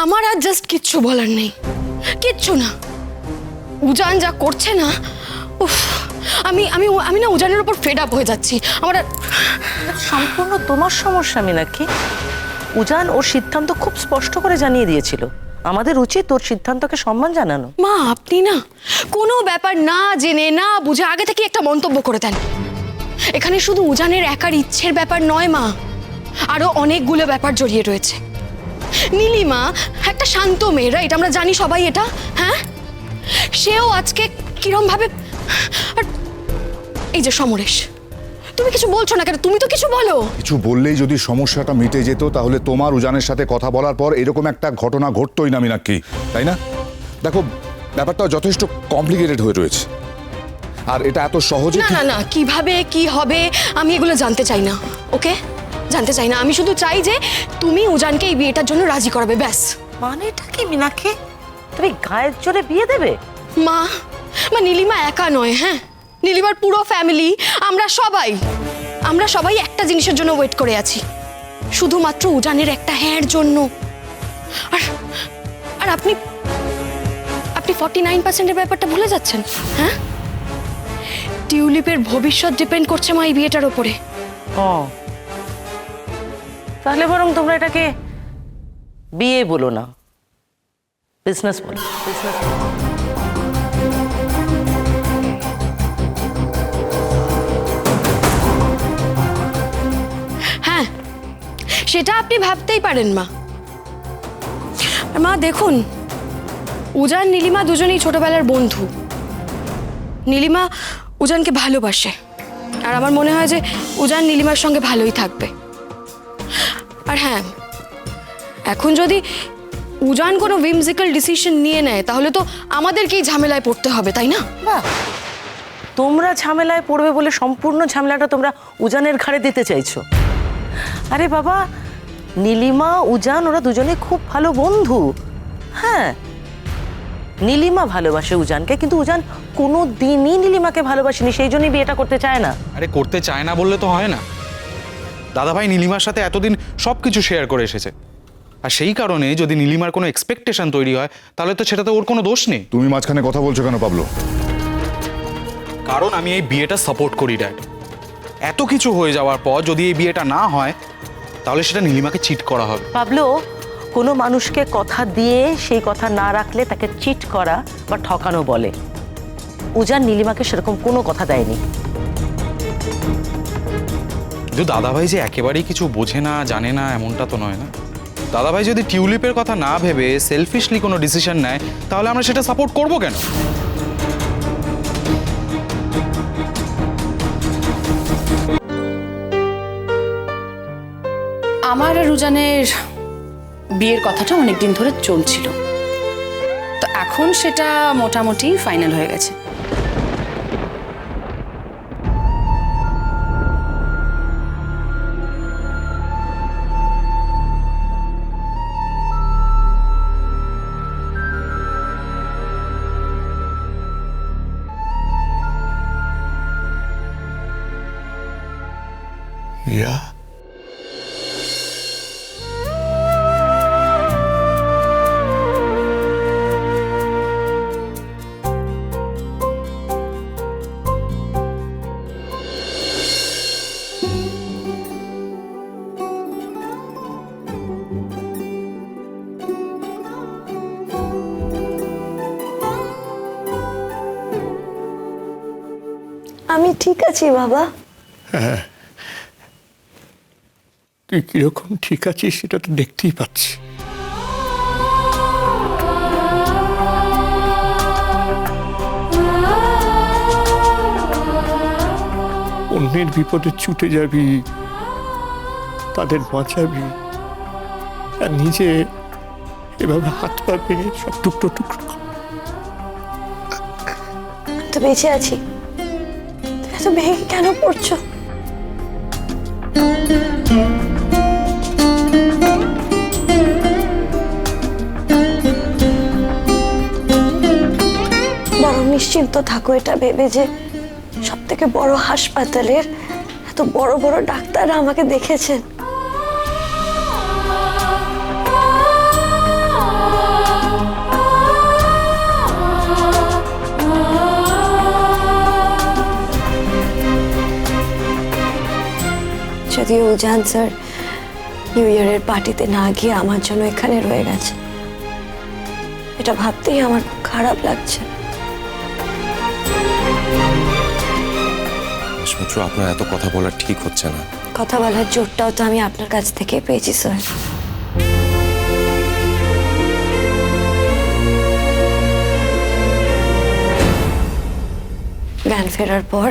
আমার আর জাস্ট কিচ্ছু বলার নেই, কিচ্ছু না। উজান যা করছে না, উফ, আমি আমি আমি না উজানের উপর ফেড আপ হয়ে যাচ্ছি। আমার সম্পূর্ণ তোমার সমস্যা মীনাক্ষী। উজান ওর সিদ্ধান্ত খুব স্পষ্ট করে জানিয়ে দিয়েছিল, আমাদের উচিত ওর সিদ্ধান্তকে সম্মান জানানো। মা, আপনি না কোনো ব্যাপার না জেনে না বুঝে আগে থেকে একটা মন্তব্য করে দেন। এখানে শুধু উজানের একার ইচ্ছের ব্যাপার নয় মা, আরো অনেকগুলো ব্যাপার জড়িয়ে রয়েছে। নীলিমা একটা শান্ত মেয়ে, রাইট? আমরা জানি সবাই এটা। হ্যাঁ, সেও আজকে কিরম ভাবে। আর এই যে সমরেশ, তুমি কিছু বলছো না কেন? তুমি তো কিছু বলো। কিছু বললেই যদি সমস্যাটা মিটে যেত তাহলে তোমার উজানের সাথে কথা বলার পর এরকম একটা ঘটনা ঘটতোই না মীনাক্ষী, তাই না? দেখো, ব্যাপারটা যথেষ্ট কমপ্লিকেটেড হয়ে রয়েছে, আর এটা এত সহজে না না না, কিভাবে কি হবে আমি এগুলো জানতে চাই না। ওকে, জানতে চাই না। আমি শুধু চাই যে তুমি উজানকে এই বিয়েটার জন্য রাজি করাবে, ব্যাস। মানেটা কি মীনাক্ষী? তুমি গায়ের জোরে বিয়ে দেবে? মা, নীলিমা একা নয়, হ্যাঁ, নীলিমার পুরো ফ্যামিলি, আমরা সবাই একটা জিনিসের জন্য ওয়েট করে আছি, শুধুমাত্র উজানের একটা হ্যাঁর জন্য। আর আর আপনি 49%-এর ব্যাপারটা ভুলে যাচ্ছেন। হ্যাঁ, টিউলিপের ভবিষ্যৎ ডিপেন্ড করছে মা এই বিয়েটার উপরে। ও, তাহলে বরং তোমরা এটাকে বিয়ে বলো না, বিজনেস বলো। হ্যাঁ, সেটা আপনি ভাবতেই পারেন মা। মা দেখুন, উজান নীলিমা দুজনেই ছোটবেলার বন্ধু। নীলিমা উজানকে ভালোবাসে, আর আমার মনে হয় যে উজান নীলিমার সঙ্গে ভালোই থাকবে। আর হ্যাঁ, এখন যদি উজান কোনো উইমজিক্যাল ডিসিশন নিয়ে নেয় তাহলে তো আমাদেরকেই ঝামেলায় পড়তে হবে, তাই না? বাহ, তোমরা ঝামেলায় পড়বে বলে সম্পূর্ণ ঝামেলাটা তোমরা উজানের ঘাড়ে দিতে চাইছো? আরে বাবা, নীলিমা উজান ওরা দুজনে খুব ভালো বন্ধু। হ্যাঁ, নীলিমা ভালোবাসে উজানকে, কিন্তু উজান কোনো দিনই নীলিমাকে ভালোবাসেনি, সেই জন্যই বিয়েটা করতে চায় না। আরে করতে চায় না বললে তো হয় না। দাদাভাই নীলিমার সাথে এতদিন সবকিছু শেয়ার করে এসেছে, আর সেই কারণে যদি নীলিমার কোনো এক্সপেকটেশন তৈরি হয় তাহলে তো সেটাতে ওর কোনো দোষ নেই। তুমি মাঝখানে কথা বলছো কেন পাবলো? কারণ আমি এই বিয়েটা সাপোর্ট করি ড্যাড। এত কিছু হয়ে যাওয়ার পর যদি এই বিয়েটা না হয় তাহলে সেটা নীলিমাকে চিট করা হবে। পাবলো, কোনো মানুষকে কথা দিয়ে সেই কথা না রাখলে তাকে চিট করা বা ঠকানো বলে। উজান নীলিমাকে সেরকম কোনো কথা দেয়নি। কিন্তু দাদাভাই যে একেবারেই কিছু বোঝে না, জানে না, এমনটা তো নয় না। দাদাভাই যদি টিউলিপের কথা না ভেবে সেলফিশলি কোনো ডিসিশন নেয় তাহলে আমরা সেটা সাপোর্ট করব কেন? আমার আর উজানের বিয়ের কথাটা অনেকদিন ধরে চলছিল, তো এখন সেটা মোটামুটি ফাইনাল হয়ে গেছে। Yeah. আমি ঠিক আছি বাবা। হ্যাঁ, তুই কিরকম ঠিক আছিস সেটা তো দেখতেই পাচ্ছি। অন্যের বিপদে ছুটে যাবি, তাদের বাঁচাবি, আর নিজে এভাবে হাত পা ভেঙে সব টুকরো টুকরো। তো বেঁচে আছি, এত ভেঙে কেন পড়ছো? বড় নিশ্চিন্ত থাকো এটা ভেবে যে সব থেকে বড় হাসপাতালের এত বড় বড় ডাক্তাররা আমাকে দেখেছেন। যদিও উজান স্যার নিউ ইয়ারের পার্টিতে না গিয়ে আমার জন্য এখানে রয়ে গেছে, এটা ভাবতেই আমার খুব খারাপ লাগছে। সুমিত্র, আপনার এত কথা বলা ঠিক হচ্ছে না। কথা বলার জোরটাও তো আমি আপনার কাছ থেকে পেয়েছি স্যার। জ্ঞান ফেরার পর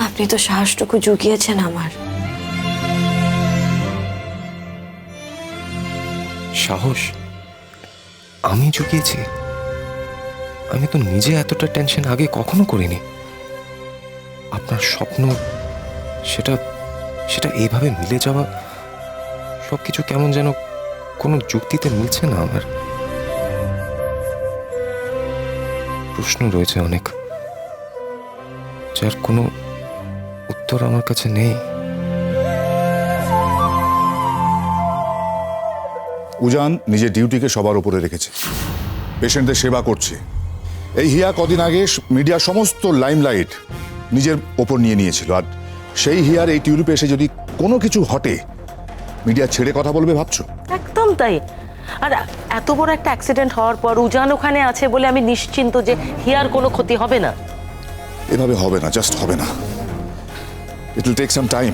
আপনি তো সাহসটুকু জুগিয়েছেন আমার। সাহস আমি জুগিয়েছি? আমি তো নিজে এতটা টেনশন আগে কখনো করিনি। আপনার স্বপ্ন সেটা সেটা এইভাবে মিলে যাওয়া, সবকিছু কেমন যেন কোনো যুক্তিতে মিলছে না আমার। প্রশ্ন রয়েছে অনেক, যার কোনো উত্তর আমার কাছে নেই। উজান নিজের ডিউটিকে সবার উপরে রেখেছে, পেশেন্টদের সেবা করছে। এই হিয়া কদিন আগে মিডিয়ার সমস্ত লাইমলাইট নিজের ওপর নিয়ে নিয়েছিল, আর সেই হিয়ার এই টিউলিপে এসে যদি কোনো কিছু ঘটে মিডিয়া ছেড়ে কথা বলবে ভাবছো? একদম তাই। আর এত বড় একটা অ্যাক্সিডেন্ট হওয়ার পর উজান ওখানে আছে বলে আমি নিশ্চিন্ত যে হিয়ার কোনো ক্ষতি হবে না। এভাবে হবে না, জাস্ট হবে না। It will take some time.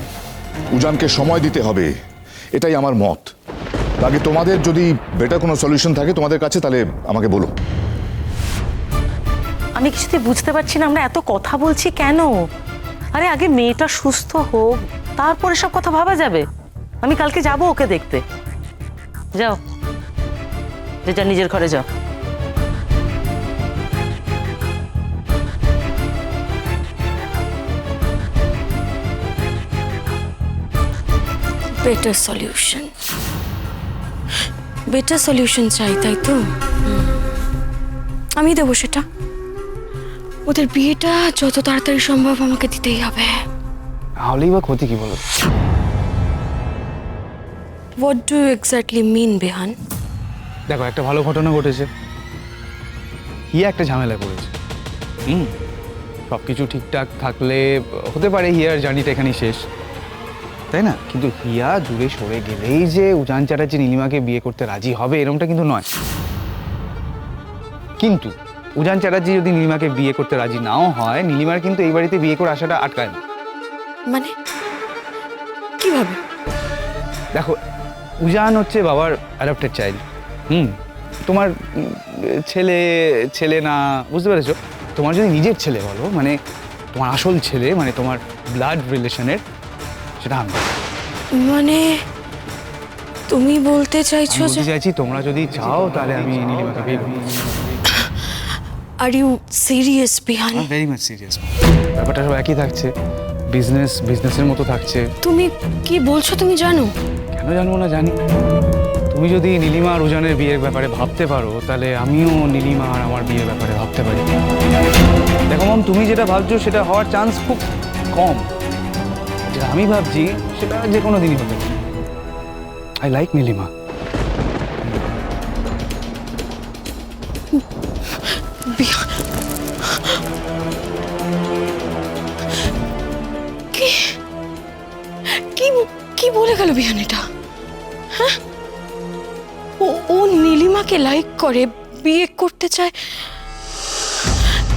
উজানকে সময় দিতে হবে, এটাই আমার মত। আগে তোমাদের যদি বেটার কোনো সলিউশন থাকে তোমাদের কাছে, তাহলে আমাকে বলো। আমি কিছুতে বুঝতে পারছি না আমরা এত কথা বলছি কেন। আরে আগে মেয়েটা সুস্থ হোক, তারপরে সব কথা ভাবা যাবে। আমি কালকে যাব ওকে দেখতে। যাও, যা নিজের ঘরে যাও। বেটার সলিউশন, বেটার সলিউশন চাই, তাই তো? আমি দেবো সেটা। ওদের বিয়েটা যত তাড়াতাড়ি সম্ভব আমাকে দিতেই হবে। হলেই বা ক্ষতি কি বলো? হোয়াট ডু ইউ এক্স্যাক্টলি মিন বেহান? দেখো, একটা ভালো ঘটনা ঘটেছে। হিয়া একটা ঝামেলা করেছে। সব কিছু ঠিকঠাক থাকলে হতে পারে হিয়ার জার্নিটা এখানেই শেষ, তাই না? কিন্তু হিয়া দূরে সরে গেলেই যে উজান চ্যাটার্জি নীলিমাকে বিয়ে করতে রাজি হবে এরকমটা কিন্তু নয়। কিন্তু উজান চ্যাটার্জি যদি নীলিমাকে বিয়ে করতে রাজি নাও হয়, নীলিমার কিন্তু এই বাড়িতে বিয়ে করে আসাটা আটকায় না। মানে কিভাবে? দেখো, উজান হচ্ছে বাবার অ্যাডপ্টেড চাইল্ড। তোমার ছেলে ছেলে না, বুঝতে পেরেছো? তোমার যদি নিজের ছেলে বলো, মানে তোমার আসল ছেলে, মানে তোমার ব্লাড রিলেশনের, সেটা আমি। মানে তুমি বলতে চাইছো যে চাইছি তোমরা যদি চাও তাহলে আমি নীলিমাকে বিয়ে করব। Are you serious Bihan? Very much serious. ব্যাপারটা সব একই থাকছে, বিজনেসের মতো থাকছে। তুমি কি বলছো তুমি জানো? কেন জানবো না, জানি। তুমি যদি নীলিমা আর উজানের বিয়ের ব্যাপারে ভাবতে পারো, তাহলে আমিও নীলিমা আর আমার বিয়ের ব্যাপারে ভাবতে পারি। দেখো মাম, তুমি যেটা ভাবছো সেটা হওয়ার চান্স খুব কম। যেটা আমি ভাবছি সেটা যে কোনো দিনই হতে পারে। I like Nilima. কি কি কি বলে গেল বিহান এটা? হ্যাঁ, ও নীলিমাকে লাইক করে, বিয়ে করতে চায়।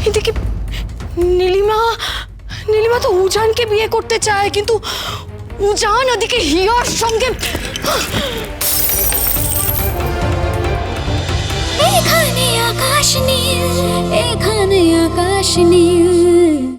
এদিকে নীলিমা তো উজানকে বিয়ে করতে চায়, কিন্তু উজান ওদিকে হিয়ার সঙ্গে। এখানে আকাশ নীল, এখানে আকাশ নীল।